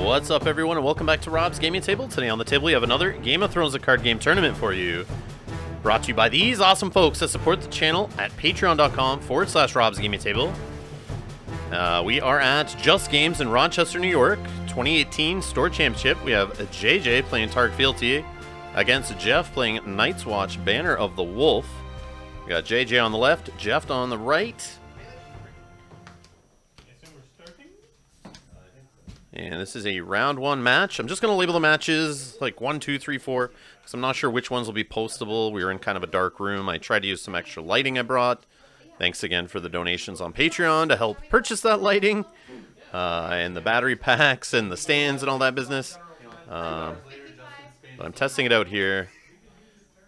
What's up, everyone, and welcome back to Rob's Gaming Table. Today on the table we have another Game of Thrones, a card game tournament for you. Brought to you by these awesome folks that support the channel at patreon.com/Rob's Gaming Table. We are at Just Games in Rochester, New York, 2018 Store Championship. We have JJ playing Targ Fealty against Jeff playing Night's Watch Banner of the Wolf. We got JJ on the left, Jeff on the right. And this is a round one match. I'm just going to label the matches like 1, 2, 3, 4, because I'm not sure which ones will be postable. We were in kind of a dark room. I tried to use some extra lighting I brought. Thanks again for the donations on Patreon to help purchase that lighting, and the battery packs and the stands and all that business. But I'm testing it out here,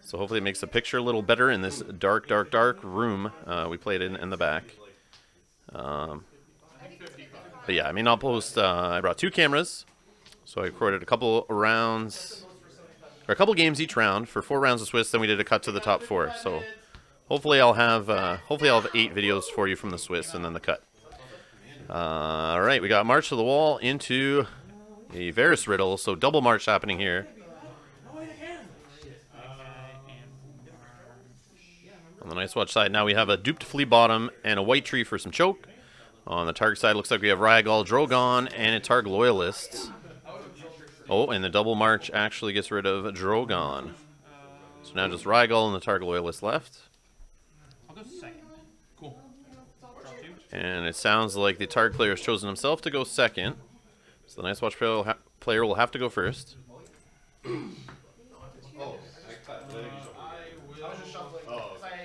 so hopefully it makes the picture a little better in this dark, dark, dark room we played in the back. But yeah, I mean, I'll post, I brought 2 cameras, so I recorded a couple rounds, or a couple games each round for 4 rounds of Swiss, then we did a cut to the top 4. So hopefully I'll have 8 videos for you from the Swiss and then the cut. All right, we got March to the Wall into a Varys Riddle, so double march happening here. On the Night's Watch side, now we have a duped Flea Bottom and a White Tree for some choke. On the Targ side, looks like we have Rhaegal, Drogon, and a Targ Loyalist. Oh, and the double march actually gets rid of Drogon. So now just Rhaegal and the Targ Loyalist left. I'll go second. Cool. And it sounds like the Targ player has chosen himself to go second. So the Night's Watch player will have to go first.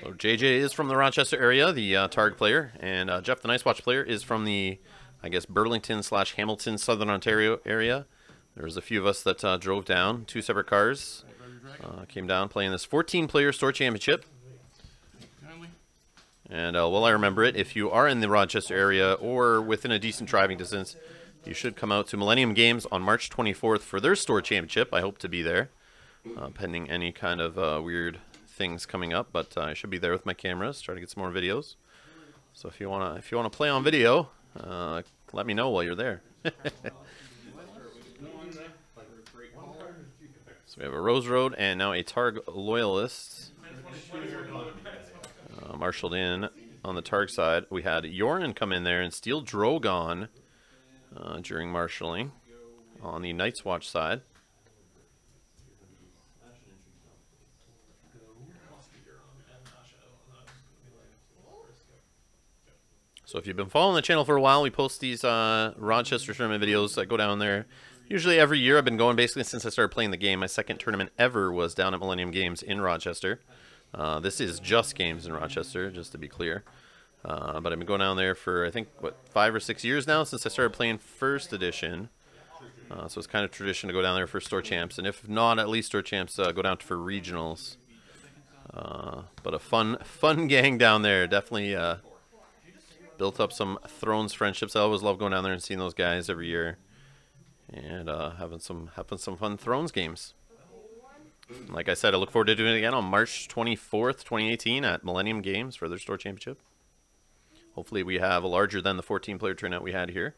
So JJ is from the Rochester area, the Targ player, and Jeff, the Night's Watch player, is from the, I guess, Burlington/Hamilton, Southern Ontario area. There was a few of us that drove down, 2 separate cars, came down playing this 14-player Store Championship. And well, I remember it, if you are in the Rochester area or within a decent driving distance, you should come out to Millennium Games on March 24th for their Store Championship. I hope to be there, pending any kind of weird things coming up, but I should be there with my cameras, try to get some more videos. So if you wanna play on video, let me know while you're there. So we have a Rose Road and now a Targ Loyalist marshaled in. On the Targ side, we had Yoren come in there and steal Drogon during marshalling. On the Night's Watch side, so if you've been following the channel for a while, we post these Rochester tournament videos that go down there. Usually every year. I've been going basically since I started playing the game. My second tournament ever was down at Millennium Games in Rochester. This is Just Games in Rochester, just to be clear. But I've been going down there for, I think, what, 5 or 6 years now since I started playing First Edition. So it's kind of tradition to go down there for Store Champs. And if not, at least Store Champs, go down for regionals. But a fun gang down there. Definitely built up some Thrones friendships. I always love going down there and seeing those guys every year, and having some fun Thrones games. Like I said, I look forward to doing it again on March 24th, 2018 at Millennium Games for their Store Championship. Hopefully we have a larger than the 14-player turnout we had here.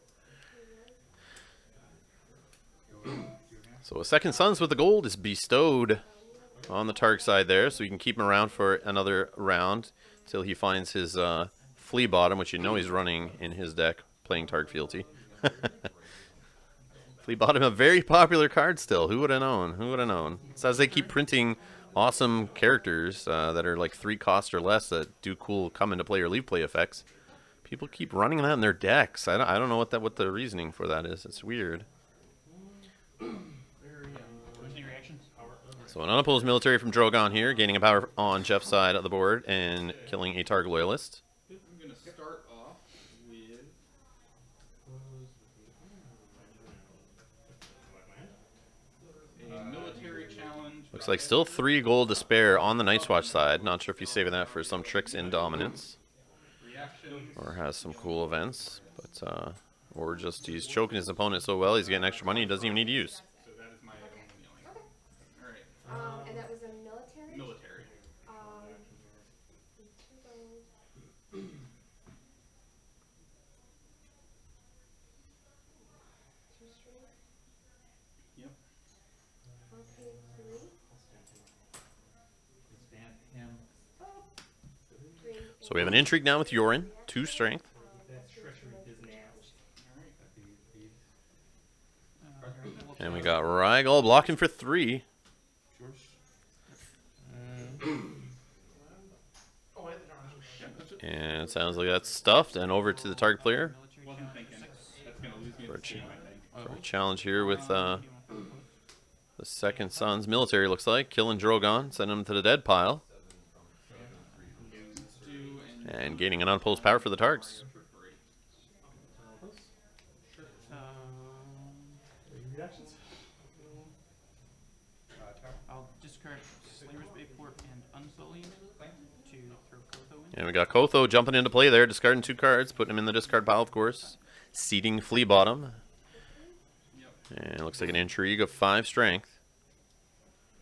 So a Second Sons with the gold is bestowed on the Targ side there, so you can keep him around for another round till he finds his Flea Bottom, which you know he's running in his deck, playing Targ Fealty. Flea Bottom, a very popular card still. Who would have known? Who would have known? So as they keep printing awesome characters that are like 3 cost or less that do cool come into play or leave play effects, people keep running that in their decks. I don't know what the reasoning for that is. It's weird. So an unopposed military from Drogon here, gaining a power on Jeff's side of the board and killing a Targ Loyalist. Looks like still 3 gold to spare on the Night's Watch side. Not sure if he's saving that for some tricks in dominance or has some cool events, but or just he's choking his opponent so well he's getting extra money he doesn't even need to use. And that was a military? Military. Yep. I'll pay 3. Stand him up. Green. So we have an intrigue now with Yorin, 2 strength. Treachery isn't challenged. Alright. And we got Rygel blocking for 3. Yours. Oh, wait, no, that's it. And it sounds like that's stuffed and over to the target player Wasn't thinking. That's gonna lose me for a, at the game, I think. for a challenge here with the second son's military, looks like. Killing Drogon, sending him to the dead pile. And gaining an unopposed power for the Targs. Reactions? I'll discard Slayer's Bayport and Unsullied to throw Kotho in. And we got Kotho jumping into play there, discarding 2 cards, putting him in the discard pile, of course. Seeding Flea Bottom. And it looks like an intrigue of 5 strength.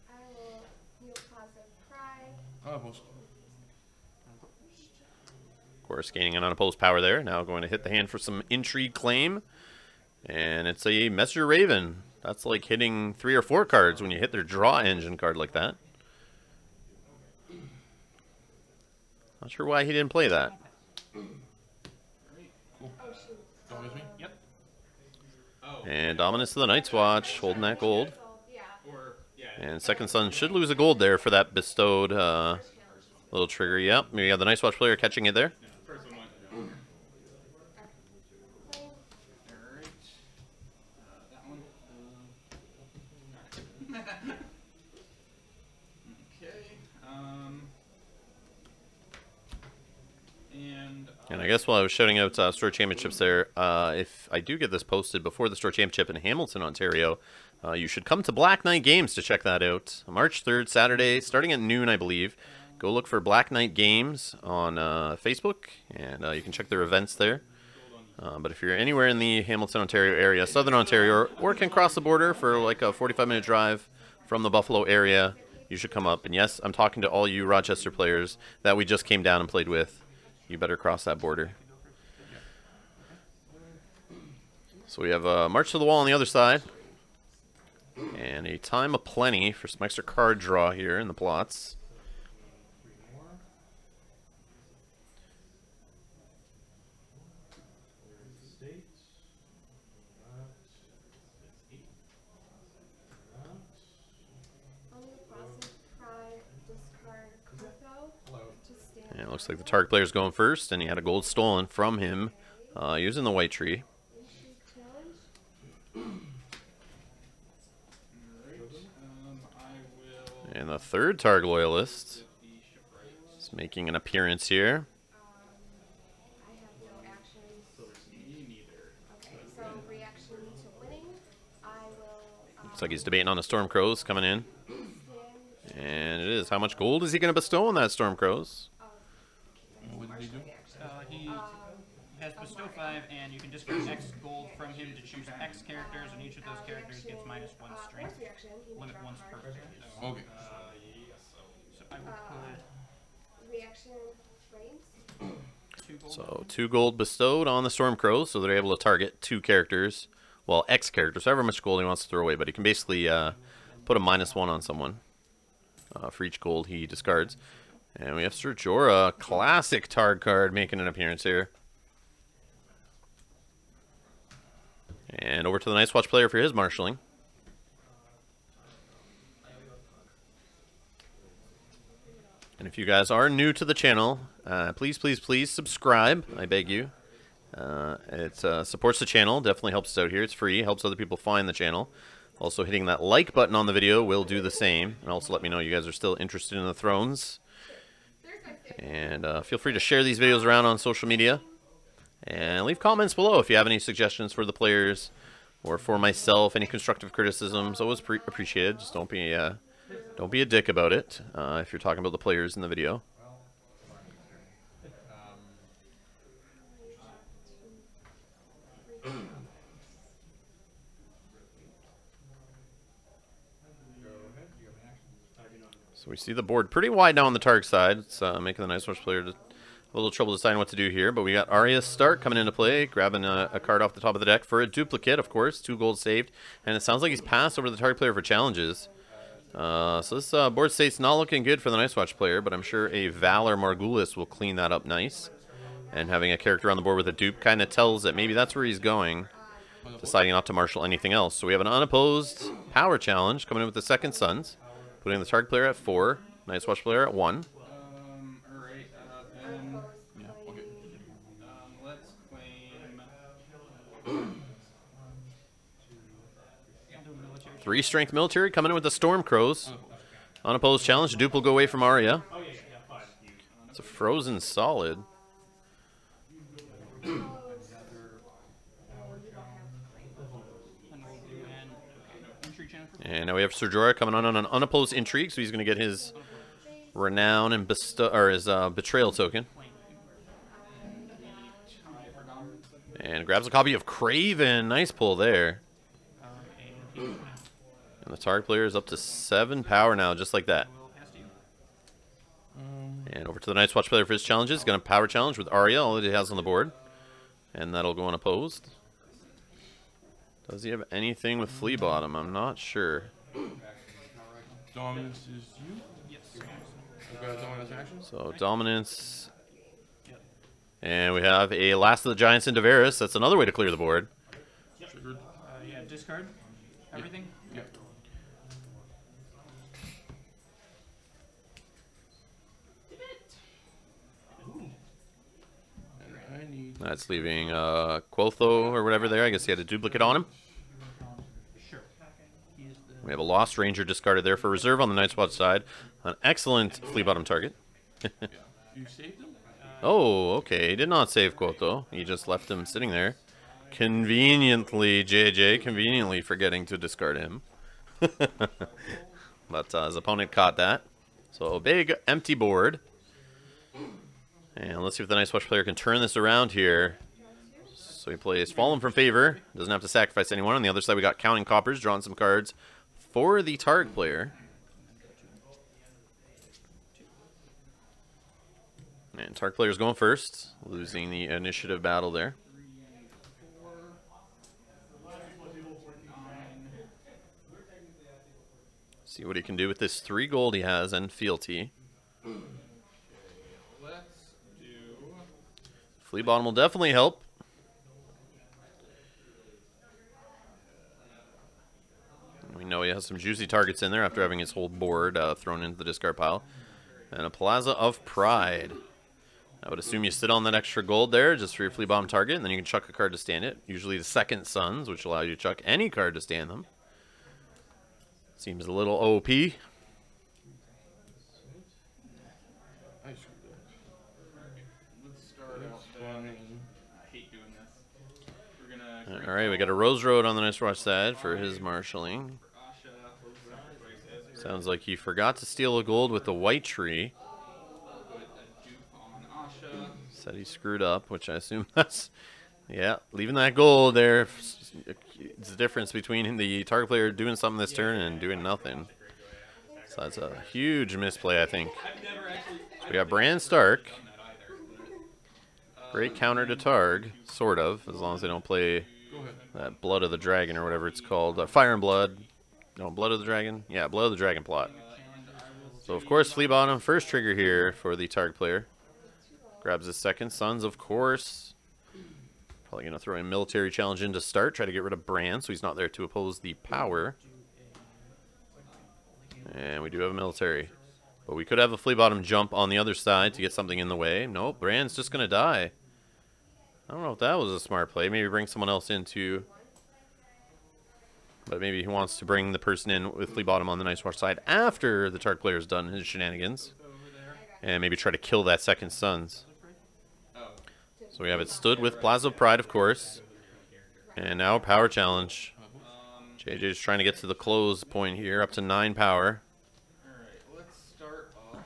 I will Neoplasm Cry. Almost. Of course, gaining an unopposed power there. Now going to hit the hand for some intrigue claim. And it's a Messenger Raven. That's like hitting 3 or 4 cards when you hit their draw engine card like that. Not sure why he didn't play that. Cool. Oh, shoot. Don't miss me? Yep. And Dominus of the Night's Watch, holding that gold. Yeah. And Second Son should lose a gold there for that bestowed little trigger. Yep, we got the Night's Watch player catching it there. First one went. Claim. Alright. That one. Okay. And I guess while I was shouting out Store Championships there, if I do get this posted before the Store Championship in Hamilton, Ontario, you should come to Black Knight Games to check that out. March 3rd, Saturday, starting at noon, I believe. Go look for Black Knight Games on Facebook, and you can check their events there. But if you're anywhere in the Hamilton, Ontario area, Southern Ontario, or can cross the border for like a 45-minute drive from the Buffalo area, you should come up. And yes, I'm talking to all you Rochester players that we just came down and played with. You better cross that border. So we have March to the Wall on the other side. And a Time of Plenty for some extra card draw here in the plots. And it looks like the target player's going first, and he had a gold stolen from him using the white tree. And the third Targ loyalist is making an appearance here. I have no actions. Okay, so reaction to winning, I will Looks like he's debating on the Stormcrows coming in. stand. And it is. How much gold is he going to bestow on that Stormcrows? What did he do? He has Bestow 5, and you can discard X gold from him to choose X characters, and each of those characters gets -1 strength. Reaction, he will Limit draw once a per card. turn. Okay. So I will put Reaction flames. 2 gold. So 2 gold bestowed on the Stormcrows, so they're able to target 2 characters. Well, X characters, however much gold he wants to throw away, but he can basically put a -1 on someone for each gold he discards. And we have Sir Jorah, classic Targ card, making an appearance here. And over to the Night's Watch player for his marshalling. And if you guys are new to the channel, please, please, please subscribe. I beg you. It supports the channel, definitely helps us out here. It's free, helps other people find the channel. Also, hitting that like button on the video will do the same. And also let me know you guys are still interested in the Thrones. And feel free to share these videos around on social media. And leave comments below if you have any suggestions for the players or for myself. Any constructive criticisms, always appreciated. Just don't be a dick about it if you're talking about the players in the video. So we see the board pretty wide now on the Targ side. It's making the Night's Watch player A little trouble deciding what to do here, but we got Arya Stark coming into play, grabbing a card off the top of the deck for a duplicate, of course. 2 gold saved, and it sounds like he's passed over the target player for challenges. So this board state's not looking good for the Night's Watch player, but I'm sure a Valor Margulis will clean that up nice. And having a character on the board with a dupe kind of tells that maybe that's where he's going, deciding not to marshal anything else. So we have an unopposed power challenge coming in with the Second Sons, putting the target player at 4, Night's Watch player at 1. Alright, then... Yeah, okay. Let's claim... 3 strength military coming in with the Storm Crows. Unopposed challenge. Dupe will go away from Arya. It's a frozen solid. And now we have Ser Jorah coming on an unopposed intrigue, so he's going to get his renown and his betrayal token. And grabs a copy of Craven. Nice pull there. And the target player is up to 7 power now, just like that. And over to the Night's Watch player for his challenges. Going to power challenge with Arya, all that he has on the board. And that'll go unopposed. Does he have anything with Flea Bottom? I'm not sure. Dominance is you? Yes. I've got a dominance action. So dominance. And we have a Last of the Giants into Varys. That's another way to clear the board. Triggered. Yeah, discard everything. Yep. And I need. That's leaving Quotho or whatever there. I guess he had a duplicate on him. Sure. We have a Lost Ranger discarded there for reserve on the Night's Watch side. An excellent Flea Bottom target. Yeah. You saved him? Oh, okay. He did not save Quotho. He just left him sitting there. Conveniently, JJ, conveniently forgetting to discard him. But his opponent caught that. So a big empty board. And let's see if the Night's Watch player can turn this around here. So he plays Fallen from Favor. Doesn't have to sacrifice anyone. On the other side, we got Counting Coppers, drawing some cards for the target player. And target player's going first, losing the initiative battle there. See what he can do with this 3 gold he has and Fealty. Let's do. Flea Bottom will definitely help. We know he has some juicy targets in there after having his whole board thrown into the discard pile. And a Plaza of Pride. I would assume you sit on that extra gold there just for your Flea Bottom target, and then you can chuck a card to stand it. Usually the Second Sons, which allow you to chuck any card to stand them. Seems a little OP. I screwed up. Let's start out then. I hate doing this. We're gonna. Alright, we got a Rose Road on the Night's Watch side for his marshalling. Asha. Sounds like he forgot to steal a gold with the White Tree. Put a dupe on Asha. Said he screwed up, which I assume that's... Yeah, leaving that gold there. It's the difference between the target player doing something this turn and doing nothing. So that's a huge misplay, I think. So we got Bran Stark. Great counter to Targ, sort of, as long as they don't play that Blood of the Dragon or whatever it's called. Fire and Blood. No, Blood of the Dragon? Yeah, Blood of the Dragon plot. So, of course, Flea Bottom, first trigger here for the target player. Grabs his Second Sons, of course. Probably going to throw a military challenge in to start, try to get rid of Bran, so he's not there to oppose the power. And we do have a military. But we could have a Flea Bottom jump on the other side to get something in the way. Nope, Bran's just going to die. I don't know if that was a smart play. Maybe bring someone else in too. But maybe he wants to bring the person in with Flea Bottom on the Night's Watch side after the target player's done his shenanigans. And maybe try to kill that Second Sons. So we have it stood with Plaza of Pride, of course. And now power challenge. JJ's trying to get to the close point here, up to 9 power. Alright, let's start off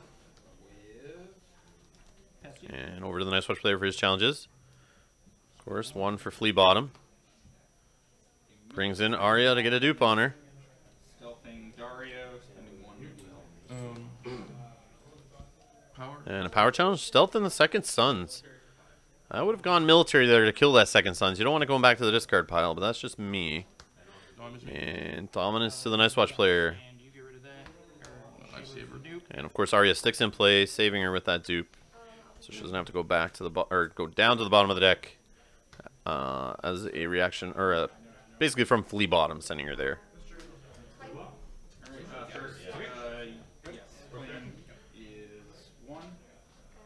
with... And over to the Night's Watch player for his challenges. Of course, 1 for Flea Bottom. Brings in Arya to get a dupe on her. Stealthing Dario, spending 1 goodwill. Power. And a power challenge. Stealth in the second Sons. I would have gone military there to kill that second Sons. You don't want to go back to the discard pile, but that's just me. And Dominus to the Nice Watch player. And you get rid of that. Or I save her. dupe. And of course Arya sticks in play, saving her with that dupe. So she doesn't have to go back to the or go down to the bottom of the deck as a reaction, or basically from flea bottom, sending her there. Is 1.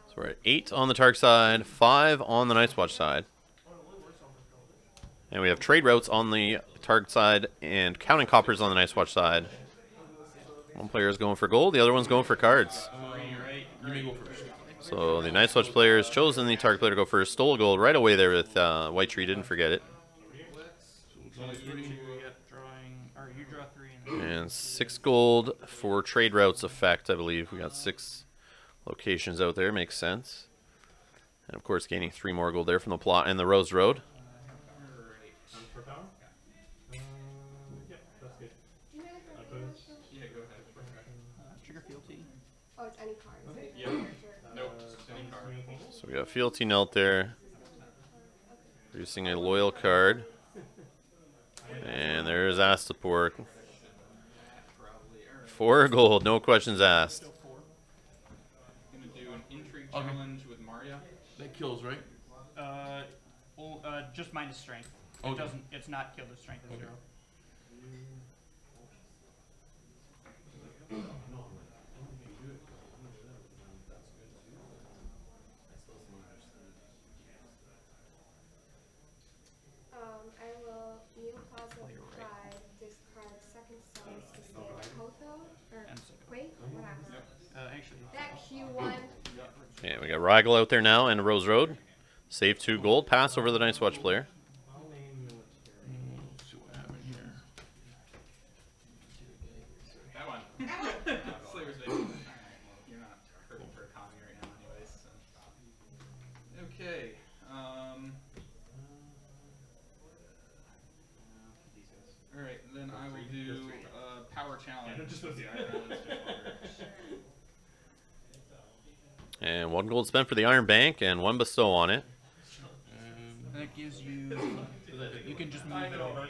So we're at 8 on the Targ side, 5 on the Nice Watch side. And we have trade routes on the Targ side and counting coppers on the Nice Watch side. One player is going for gold, the other one's going for cards. You may go first. So the Nice Watch player has chosen the Targ player to go first. Stole gold right away there with White Tree, didn't forget it. You draw 3 And 6 gold for trade routes effect, I believe. We got 6 locations out there, makes sense. And of course gaining 3 more gold there from the plot and the Rose Road. For power? Yeah, that's good. Do you know if there's Yeah, go ahead. Trigger Fealty. Oh, it's any card. Is it? Yeah. Nope, just any card. So we got Fealty Knelt there, producing a loyal card. And there's Astapor. 4 gold, no questions asked. Still 4. I'm gonna do an intrigue challenge with Maria. That kills, right? Just minus strength. It Okay. doesn't. It's not kill the strength of 0. I will Neoplaza 5, discard second Sons to stay Kotho, or And second. wait, what happened? Actually, That Q1. And we got Rigel out there now and Rose Road. Save 2 gold, pass over the Nice Watch player. Let's see what happened here. That one. Slayer's Veil. Alright, well, you're not hurting for economy right now anyways, so. Okay, alright, then I will do power challenge. And 1 gold spent for the Iron Bank and 1 bestow on it. that gives you. You can just move it over.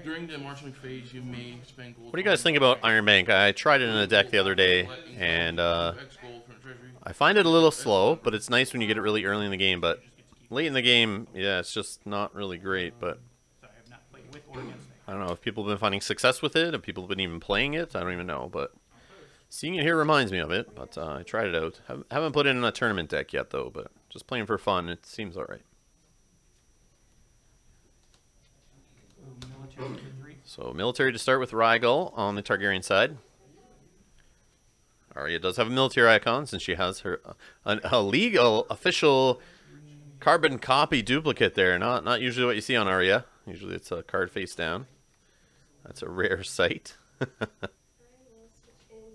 During the marshalling phase, you may spend gold. What do you guys think about Iron Bank? I tried it in a deck the other day, and X gold from treasury. I find it a little slow, but it's nice when you get it really early in the game. But late in the game, yeah, it's just not really great. But Sorry, I've not played with or against it. I don't know if people have been finding success with it, if people have been even playing it. I don't even know, but seeing it here reminds me of it. But I tried it out. Haven't put it in a tournament deck yet, though. But just playing for fun, it seems all right. Military for 3. So military to start with Rigel on the Targaryen side. Arya does have a military icon since she has her a legal official carbon copy duplicate there. Not usually what you see on Arya. Usually it's a card face down. That's a rare sight. I will switch into.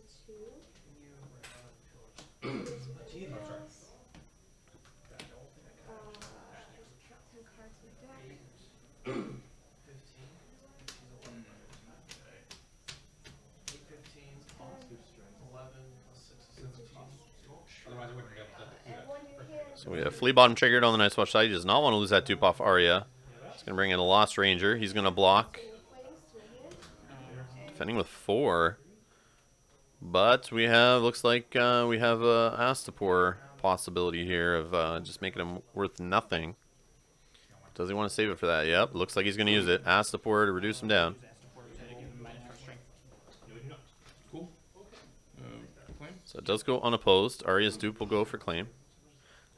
Count 10 cards in the deck. And one you can. So we have Flea Bottom triggered on the Nice Watch side. He does not want to lose that dupe off Arya. He's going to bring in a Lost Ranger. He's going to block, defending with 4. But we have, looks like we have a Astapor possibility here of just making him worth nothing. Does he want to save it for that? Yep, looks like he's going to use it. Astapor to reduce him down. Cool. Claim? So it does go unopposed. Arya's dupe will go for claim.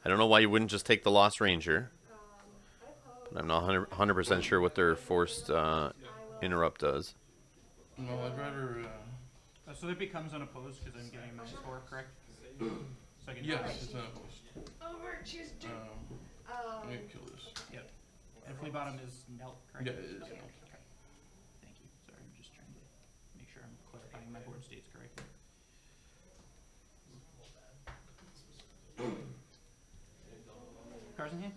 I don't know why you wouldn't just take the Lost Ranger. But I'm not 100% sure what their forced interrupt does. No, I'd rather. So it becomes unopposed because I'm giving him -4, correct? So I can Yes, it's not opposed. Over, choose two. I'm gonna kill this. Yep. And flea bottom is Nelt, correct? Yeah, it is. Okay. Thank you. Sorry, I'm just trying to make sure I'm clarifying my board states correctly. Cards in hand?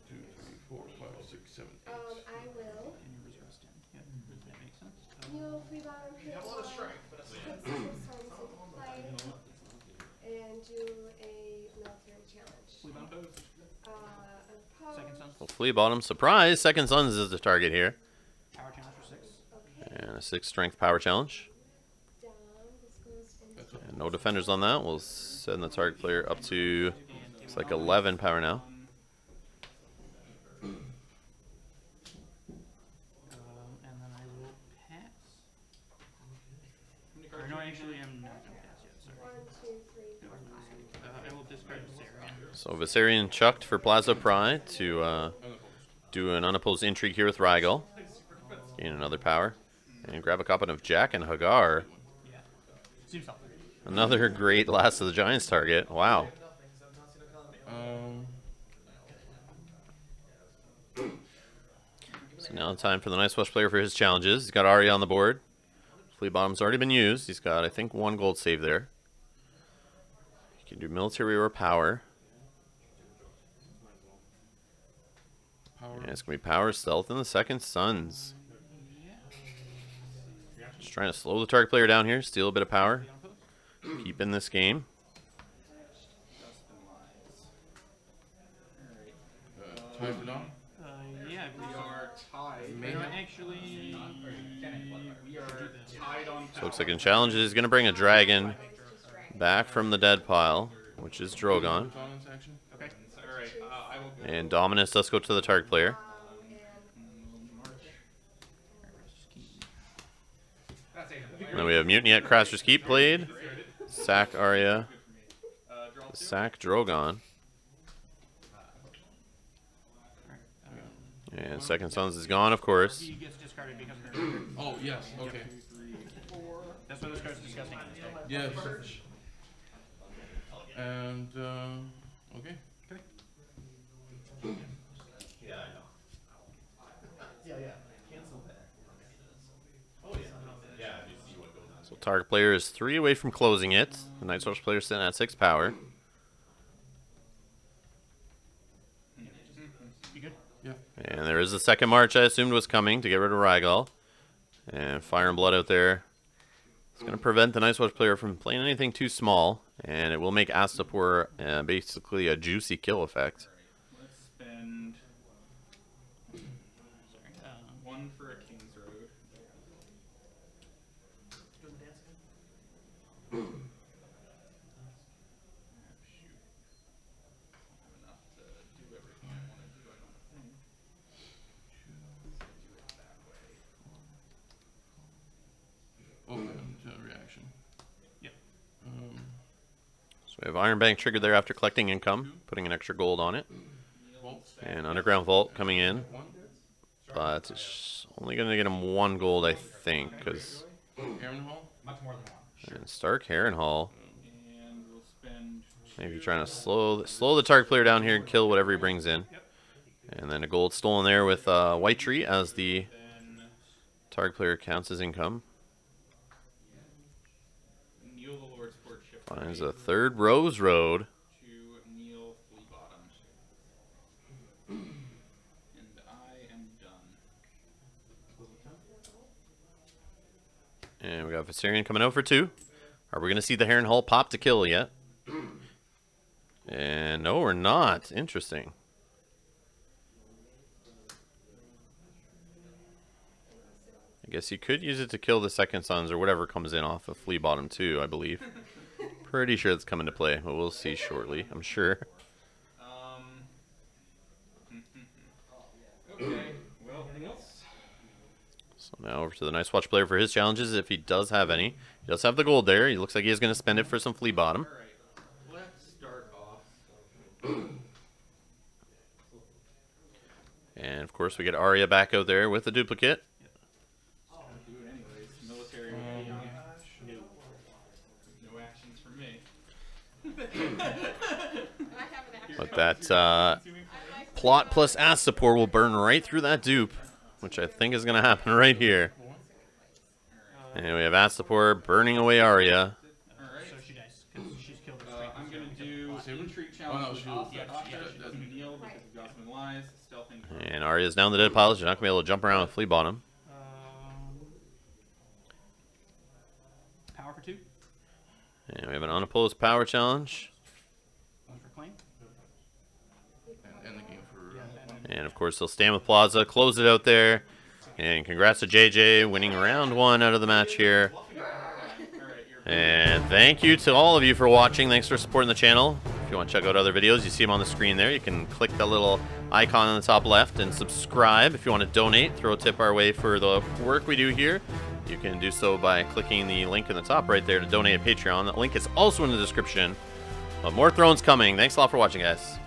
2, 3, 4, 5, 6, 7, 8. I will. And your reserves 10. Yep, that makes sense. You flea bottom hit one. Put second Sons into play. do a military challenge. Flea bottom. Opposed. Second Sons. Well, Flea Bottom, surprise! Second Sons is the target here. Power challenge for 6. Okay. And a 6 strength power challenge. Down. This goes into. And no defenders on that. We'll send the target player up to, it's like 11 power now. And then I will pass. Or no, actually, I'm not going to pass yet. Sorry. 1, 2, 3, 4, 5. I will discard Viserion. So Viserion chucked for Plaza Pride to do an unopposed intrigue here with Rygel. Gain another power. And grab a copy of Jack and Hagar. Yeah. Seems helpful. Another great Last of the Giants target. Wow. So now time for the Night Watch player for his challenges. He's got Arya on the board. Flea Bottom's already been used. He's got, I think, 1 gold save there. He can do military or power. And it's going to be power, stealth, and the Second Sons. Just trying to slow the target player down here, steal a bit of power. Keep in this game. Time for now? Yeah, We are tied. No, actually, We are tied on So looks like in challenges, he's going to bring a dragon back from the dead pile, which is Drogon. Dominance action? okay. Alright, I will go. And Dominus does go to the target player. And then we have Mutiny at Craster's Keep played. Sack Arya. Sack Drogon. And Second Sons is gone, of course. He gets discarded because of her. Oh, yes, okay. That's why this card's disgusting. Yes. And, okay. So target player is 3 away from closing it. The Night Watch player sitting at 6 power. You good? Yeah. And there is a second march I assumed was coming to get rid of Rygel. And Fire and Blood out there. It's going to prevent the Night Watch player from playing anything too small. And it will make Astapor basically a juicy kill effect. Let's spend Sorry. 1 for a King's Road. Shoot. Enough to do everything I want to do, I don't think. Do it that way. Open to reaction. Yep. So we have Iron Bank triggered there after collecting income, putting an extra gold on it. And Underground Vault coming in. But it's only going to get him 1 gold, I think, because... Harrenhal? And Stark Harrenhal. And we'll spend Maybe trying to slow the target player down here and kill whatever he brings in. And then a gold stolen there with White Tree as the then target player counts as income. Neil the Lord's Courtship. Finds a 3rd Rose Road. To Neil Flea Bottom. And I am done. And we got Viserion coming out for 2. Are we going to see the Harrenhal pop to kill yet? And no, we're not. Interesting. I guess you could use it to kill the Second Sons or whatever comes in off of Flea Bottom too, I believe. Pretty sure it's coming to play, but we'll see shortly, I'm sure. Okay, well, let's... So now over to the Nice Watch player for his challenges, if he does have any. He does have the gold there. He looks like he is going to spend it for some Flea Bottom. Alright, let's start off. And of course we get Arya back out there with the duplicate. Do it anyways. Military. No actions from me. But that plot plus Astapor will burn right through that dupe, which I think is going to happen right here. And we have Astapor burning away Arya. Alright. So she dies because she's killed her strength. I'm gonna do intrigue Oh, challenge. no, Offset Neil because of Gossip Lies. Stealthing. And Arya's down the dead pile. She's not going to be able to jump around with Flea Bottom. Power for 2. And we have an unopposed power challenge And of course, he'll stand with Plaza, close it out there. And congrats to JJ winning round 1 out of the match here. And thank you to all of you for watching. Thanks for supporting the channel. If you want to check out other videos, you see them on the screen there. You can click that little icon on the top left and subscribe. If you want to donate, throw a tip our way for the work we do here, you can do so by clicking the link in the top right there to donate at Patreon. That link is also in the description. But more Thrones coming. Thanks a lot for watching, guys.